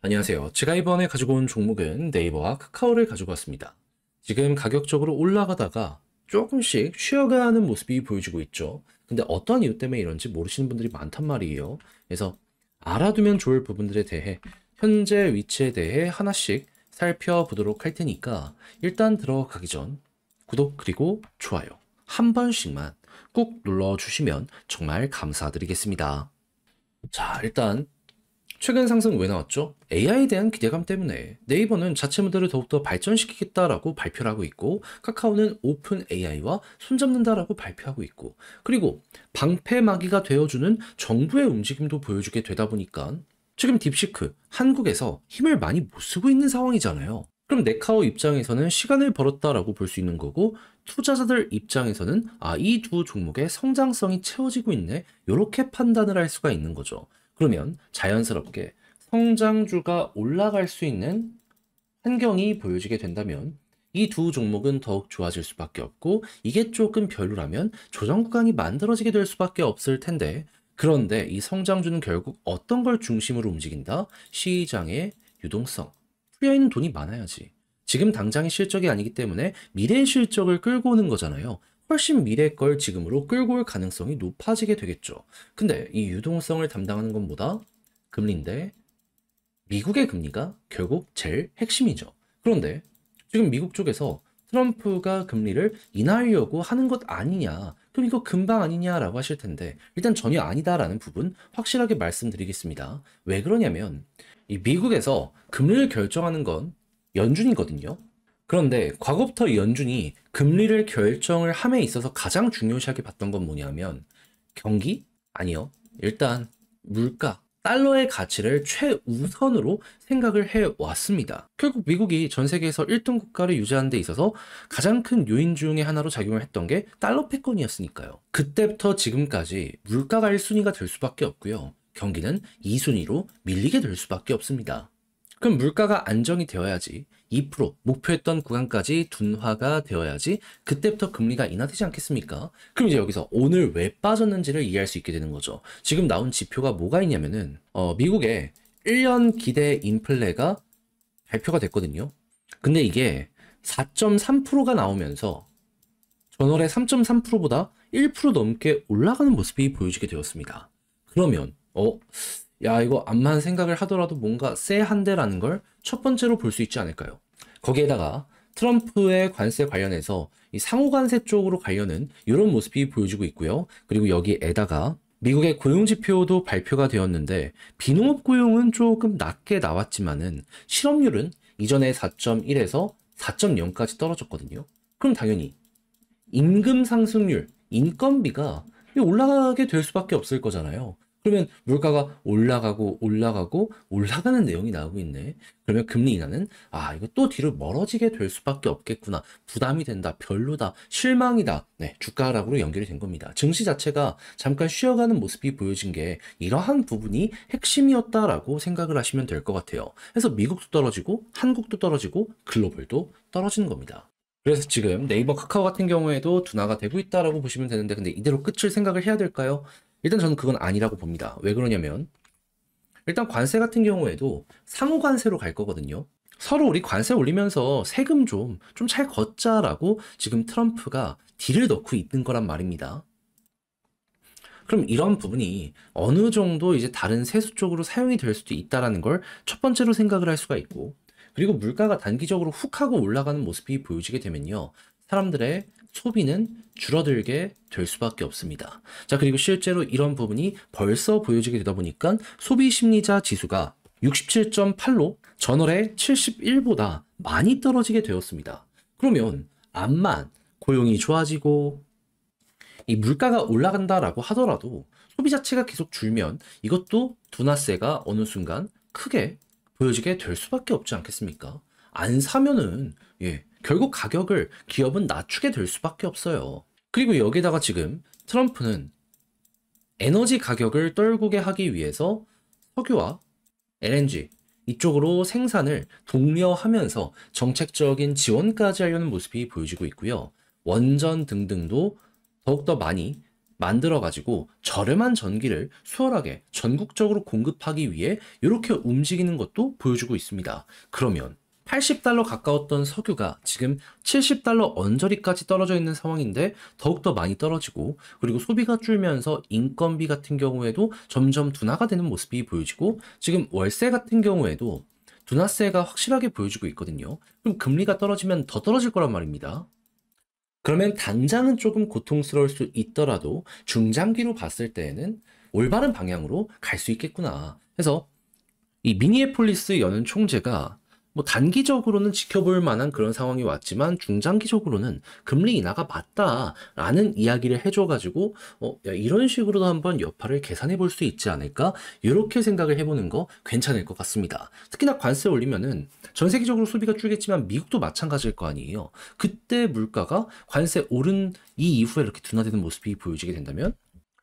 안녕하세요. 제가 이번에 가지고 온 종목은 네이버와 카카오를 가지고 왔습니다. 지금 가격적으로 올라가다가 조금씩 쉬어가는 모습이 보여지고 있죠. 근데 어떤 이유 때문에 이런지 모르시는 분들이 많단 말이에요. 그래서 알아두면 좋을 부분들에 대해 현재 위치에 대해 하나씩 살펴보도록 할 테니까 일단 들어가기 전 구독 그리고 좋아요 한 번씩만 꾹 눌러주시면 정말 감사드리겠습니다. 자, 일단 최근 상승 왜 나왔죠? AI에 대한 기대감 때문에 네이버는 자체 모델을 더욱더 발전시키겠다라고 발표를 하고 있고 카카오는 오픈 AI와 손잡는다라고 발표하고 있고 그리고 방패막이가 되어주는 정부의 움직임도 보여주게 되다 보니까 지금 딥시크 한국에서 힘을 많이 못 쓰고 있는 상황이잖아요. 그럼 네카오 입장에서는 시간을 벌었다라고 볼 수 있는 거고 투자자들 입장에서는 이 두 종목의 성장성이 채워지고 있네 이렇게 판단을 할 수가 있는 거죠. 그러면 자연스럽게 성장주가 올라갈 수 있는 환경이 보여지게 된다면 이 두 종목은 더욱 좋아질 수밖에 없고 이게 조금 별로라면 조정 구간이 만들어지게 될 수밖에 없을 텐데 그런데 이 성장주는 결국 어떤 걸 중심으로 움직인다? 시장의 유동성. 풀려있는 돈이 많아야지. 지금 당장의 실적이 아니기 때문에 미래의 실적을 끌고 오는 거잖아요. 훨씬 미래 걸 지금으로 끌고 올 가능성이 높아지게 되겠죠. 근데 이 유동성을 담당하는 건 뭐다? 금리인데 미국의 금리가 결국 제일 핵심이죠. 그런데 지금 미국 쪽에서 트럼프가 금리를 인하하려고 하는 것 아니냐, 그럼 이거 금방 아니냐라고 하실 텐데 일단 전혀 아니다라는 부분 확실하게 말씀드리겠습니다. 왜 그러냐면 이 미국에서 금리를 결정하는 건 연준이거든요. 그런데 과거부터 이 연준이 금리를 결정을 함에 있어서 가장 중요시하게 봤던 건 뭐냐면 경기? 아니요. 일단 물가, 달러의 가치를 최우선으로 생각을 해왔습니다. 결국 미국이 전 세계에서 1등 국가를 유지하는 데 있어서 가장 큰 요인 중에 하나로 작용을 했던 게 달러 패권이었으니까요. 그때부터 지금까지 물가가 1순위가 될 수밖에 없고요. 경기는 2순위로 밀리게 될 수밖에 없습니다. 그럼 물가가 안정이 되어야지 2% 목표했던 구간까지 둔화가 되어야지 그때부터 금리가 인하되지 않겠습니까? 그럼 이제 여기서 오늘 왜 빠졌는지를 이해할 수 있게 되는 거죠. 지금 나온 지표가 뭐가 있냐면은 미국의 1년 기대 인플레가 발표가 됐거든요. 근데 이게 4.3%가 나오면서 전월의 3.3%보다 1% 넘게 올라가는 모습이 보여지게 되었습니다. 그러면 야, 이거 암만 생각을 하더라도 뭔가 쎄한데라는 걸 첫 번째로 볼 수 있지 않을까요? 거기에다가 트럼프의 관세 관련해서 이 상호관세 쪽으로 가려는 이런 모습이 보여지고 있고요. 그리고 여기에다가 미국의 고용지표도 발표가 되었는데 비농업 고용은 조금 낮게 나왔지만은 실업률은 이전에 4.1에서 4.0까지 떨어졌거든요. 그럼 당연히 임금 상승률, 인건비가 올라가게 될 수밖에 없을 거잖아요. 그러면 물가가 올라가는 내용이 나오고 있네. 그러면 금리 인하는 이거 또 뒤로 멀어지게 될 수밖에 없겠구나. 부담이 된다. 별로다. 실망이다. 네, 주가 하락으로 연결이 된 겁니다. 증시 자체가 잠깐 쉬어가는 모습이 보여진 게 이러한 부분이 핵심이었다라고 생각을 하시면 될 것 같아요. 그래서 미국도 떨어지고 한국도 떨어지고 글로벌도 떨어지는 겁니다. 그래서 지금 네이버 카카오 같은 경우에도 둔화가 되고 있다라고 보시면 되는데 근데 이대로 끝을 생각을 해야 될까요? 일단 저는 그건 아니라고 봅니다. 왜 그러냐면 일단 관세 같은 경우에도 상호 관세로 갈 거거든요. 서로 우리 관세 올리면서 세금 좀 잘 걷자라고 지금 트럼프가 딜을 넣고 있는 거란 말입니다. 그럼 이런 부분이 어느 정도 이제 다른 세수 쪽으로 사용이 될 수도 있다라는 걸 첫 번째로 생각을 할 수가 있고 그리고 물가가 단기적으로 훅 하고 올라가는 모습이 보여지게 되면요. 사람들의 소비는 줄어들게 될 수밖에 없습니다. 자, 그리고 실제로 이런 부분이 벌써 보여지게 되다 보니까 소비 심리자 지수가 67.8로 전월의 71보다 많이 떨어지게 되었습니다. 그러면 암만 고용이 좋아지고 이 물가가 올라간다라고 하더라도 소비 자체가 계속 줄면 이것도 둔화세가 어느 순간 크게 보여지게 될 수밖에 없지 않겠습니까? 안 사면은 결국 가격을 기업은 낮추게 될 수밖에 없어요. 그리고 여기다가 지금 트럼프는 에너지 가격을 떨구게 하기 위해서 석유와 LNG 이쪽으로 생산을 독려하면서 정책적인 지원까지 하려는 모습이 보여지고 있고요. 원전 등등도 더욱더 많이 만들어가지고 저렴한 전기를 수월하게 전국적으로 공급하기 위해 이렇게 움직이는 것도 보여주고 있습니다. 그러면 $80 가까웠던 석유가 지금 $70 언저리까지 떨어져 있는 상황인데 더욱더 많이 떨어지고, 그리고 소비가 줄면서 인건비 같은 경우에도 점점 둔화가 되는 모습이 보여지고, 지금 월세 같은 경우에도 둔화세가 확실하게 보여주고 있거든요. 그럼 금리가 떨어지면 더 떨어질 거란 말입니다. 그러면 당장은 조금 고통스러울 수 있더라도 중장기로 봤을 때에는 올바른 방향으로 갈 수 있겠구나. 그래서 이 미니애폴리스 연은 총재가 뭐 단기적으로는 지켜볼 만한 그런 상황이 왔지만 중장기적으로는 금리 인하가 맞다라는 이야기를 해줘가지고 야, 이런 식으로도 한번 여파를 계산해 볼 수 있지 않을까? 이렇게 생각을 해보는 거 괜찮을 것 같습니다. 특히나 관세 올리면은 전 세계적으로 소비가 줄겠지만 미국도 마찬가지일 거 아니에요. 그때 물가가 관세 오른 이 이후에 이렇게 둔화되는 모습이 보여지게 된다면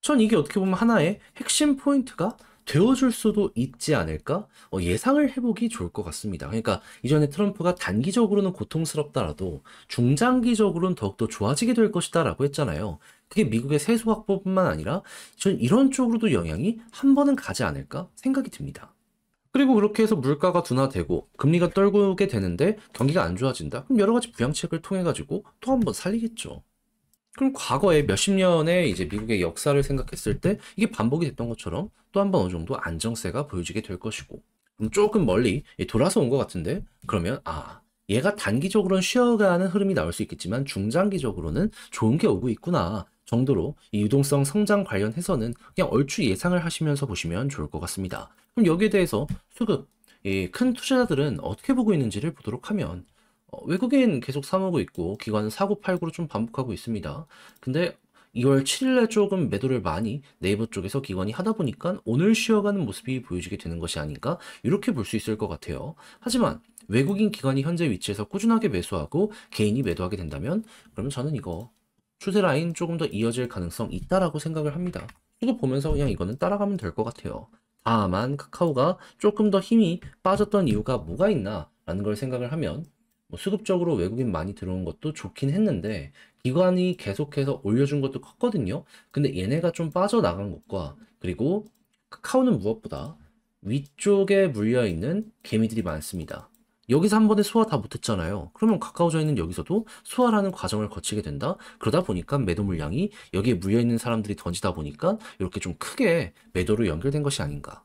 전 이게 어떻게 보면 하나의 핵심 포인트가 되어줄 수도 있지 않을까? 예상을 해보기 좋을 것 같습니다. 그러니까 이전에 트럼프가 단기적으로는 고통스럽다라도 중장기적으로는 더욱더 좋아지게 될 것이다 라고 했잖아요. 그게 미국의 세수 확보뿐만 아니라 전 이런 쪽으로도 영향이 한 번은 가지 않을까 생각이 듭니다. 그리고 그렇게 해서 물가가 둔화되고 금리가 떨구게 되는데 경기가 안 좋아진다? 그럼 여러 가지 부양책을 통해 가지고 또 한 번 살리겠죠. 그럼 과거에 몇십 년의 이제 미국의 역사를 생각했을 때 이게 반복이 됐던 것처럼 또 한 번 어느 정도 안정세가 보여지게 될 것이고, 그럼 조금 멀리 돌아서 온 것 같은데, 그러면 얘가 단기적으로는 쉬어가는 흐름이 나올 수 있겠지만 중장기적으로는 좋은 게 오고 있구나 정도로 이 유동성 성장 관련해서는 그냥 얼추 예상을 하시면서 보시면 좋을 것 같습니다. 그럼 여기에 대해서 수급, 큰 투자자들은 어떻게 보고 있는지를 보도록 하면 외국인 계속 사모으고 있고 기관은 사고 팔고로 좀 반복하고 있습니다. 근데 2월 7일에 조금 매도를 많이 네이버 쪽에서 기관이 하다 보니까 오늘 쉬어가는 모습이 보여지게 되는 것이 아닌가, 이렇게 볼 수 있을 것 같아요. 하지만 외국인 기관이 현재 위치에서 꾸준하게 매수하고 개인이 매도하게 된다면 그러면 저는 이거 추세 라인 조금 더 이어질 가능성 있다라고 생각을 합니다. 이거 보면서 그냥 이거는 따라가면 될 것 같아요. 다만 카카오가 조금 더 힘이 빠졌던 이유가 뭐가 있나 라는 걸 생각을 하면 뭐 수급적으로 외국인 많이 들어온 것도 좋긴 했는데 기관이 계속해서 올려준 것도 컸거든요. 근데 얘네가 좀 빠져나간 것과, 그리고 카카오는 무엇보다 위쪽에 물려있는 개미들이 많습니다. 여기서 한 번에 소화 다 못했잖아요. 그러면 카카오저희는 여기서도 소화라는 과정을 거치게 된다. 그러다 보니까 매도 물량이 여기에 물려있는 사람들이 던지다 보니까 이렇게 좀 크게 매도로 연결된 것이 아닌가.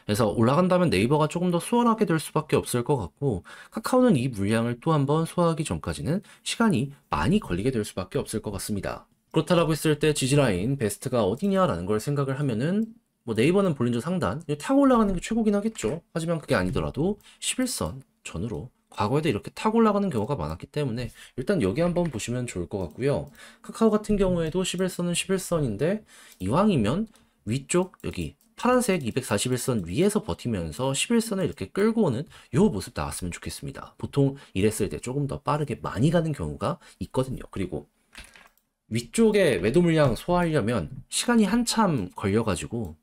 그래서 올라간다면 네이버가 조금 더 수월하게 될 수밖에 없을 것 같고, 카카오는 이 물량을 또 한 번 소화하기 전까지는 시간이 많이 걸리게 될 수밖에 없을 것 같습니다. 그렇다라고 했을 때 지지라인 베스트가 어디냐라는 걸 생각을 하면은 뭐 네이버는 볼린저 상단 타고 올라가는 게 최고긴 하겠죠. 하지만 그게 아니더라도 11선 전으로 과거에도 이렇게 타고 올라가는 경우가 많았기 때문에 일단 여기 한번 보시면 좋을 것 같고요. 카카오 같은 경우에도 11선은 11선인데 이왕이면 위쪽 여기 파란색 241선 위에서 버티면서 11선을 이렇게 끌고 오는 이 모습 나왔으면 좋겠습니다. 보통 이랬을 때 조금 더 빠르게 많이 가는 경우가 있거든요. 그리고 위쪽에 매도 물량 소화하려면 시간이 한참 걸려가지고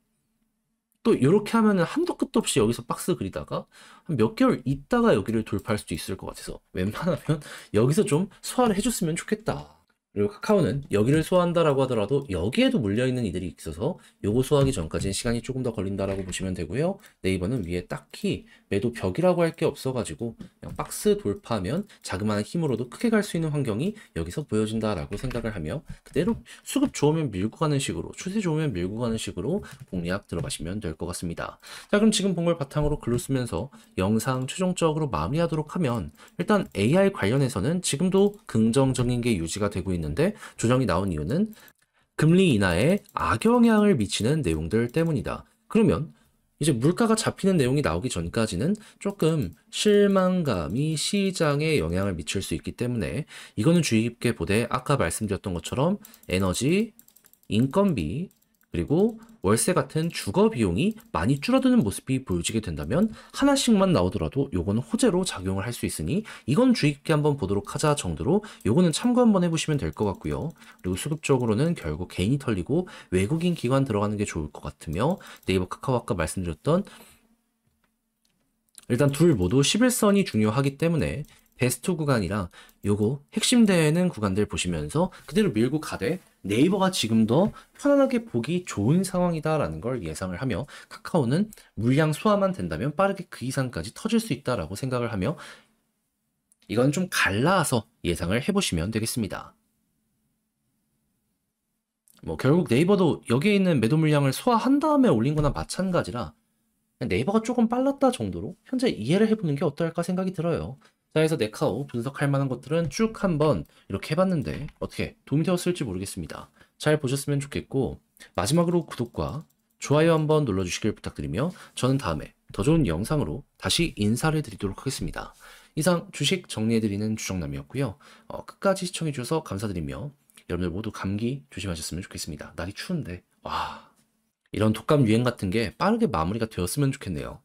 또 이렇게 하면은 한도 끝도 없이 여기서 박스 그리다가 한 몇 개월 있다가 여기를 돌파할 수도 있을 것 같아서 웬만하면 여기서 좀 소화를 해줬으면 좋겠다. 그리고 카카오는 여기를 소화한다라고 하더라도 여기에도 물려있는 이들이 있어서 요거 소화하기 전까지는 시간이 조금 더 걸린다라고 보시면 되고요. 네이버는 위에 딱히 매도 벽이라고 할 게 없어가지고 그냥 박스 돌파하면 자그마한 힘으로도 크게 갈 수 있는 환경이 여기서 보여진다라고 생각을 하며 그대로 수급 좋으면 밀고 가는 식으로, 추세 좋으면 밀고 가는 식으로 공략 들어가시면 될 것 같습니다. 자, 그럼 지금 본 걸 바탕으로 글로 쓰면서 영상 최종적으로 마무리하도록 하면, 일단 AI 관련해서는 지금도 긍정적인 게 유지가 되고 있는데 조정이 나온 이유는 금리 인하에 악영향을 미치는 내용들 때문이다. 그러면 이제 물가가 잡히는 내용이 나오기 전까지는 조금 실망감이 시장에 영향을 미칠 수 있기 때문에 이거는 주의 깊게 보되 아까 말씀드렸던 것처럼 에너지, 인건비, 그리고 월세 같은 주거 비용이 많이 줄어드는 모습이 보여지게 된다면 하나씩만 나오더라도 요거는 호재로 작용을 할 수 있으니 이건 주의 깊게 한번 보도록 하자 정도로 요거는 참고 한번 해보시면 될 것 같고요. 그리고 수급적으로는 결국 개인이 털리고 외국인 기관 들어가는 게 좋을 것 같으며, 네이버, 카카오 아까 말씀드렸던 일단 둘 모두 11선이 중요하기 때문에 베스트 구간이랑 요거 핵심 되는 구간들 보시면서 그대로 밀고 가되 네이버가 지금 더 편안하게 보기 좋은 상황이다라는 걸 예상을 하며 카카오는 물량 소화만 된다면 빠르게 그 이상까지 터질 수 있다라고 생각을 하며 이건 좀 갈라서 예상을 해보시면 되겠습니다. 뭐 결국 네이버도 여기에 있는 매도 물량을 소화한 다음에 올린 거나 마찬가지라 네이버가 조금 빨랐다 정도로 현재 이해를 해보는 게 어떨까 생각이 들어요. 자, 그래서 네카오 분석할 만한 것들은 쭉 한번 이렇게 해봤는데 어떻게 도움이 되었을지 모르겠습니다. 잘 보셨으면 좋겠고 마지막으로 구독과 좋아요 한번 눌러주시길 부탁드리며 저는 다음에 더 좋은 영상으로 다시 인사를 드리도록 하겠습니다. 이상 주식 정리해드리는 주정남이었고요. 끝까지 시청해주셔서 감사드리며 여러분들 모두 감기 조심하셨으면 좋겠습니다. 날이 추운데 이런 독감 유행 같은 게 빠르게 마무리가 되었으면 좋겠네요.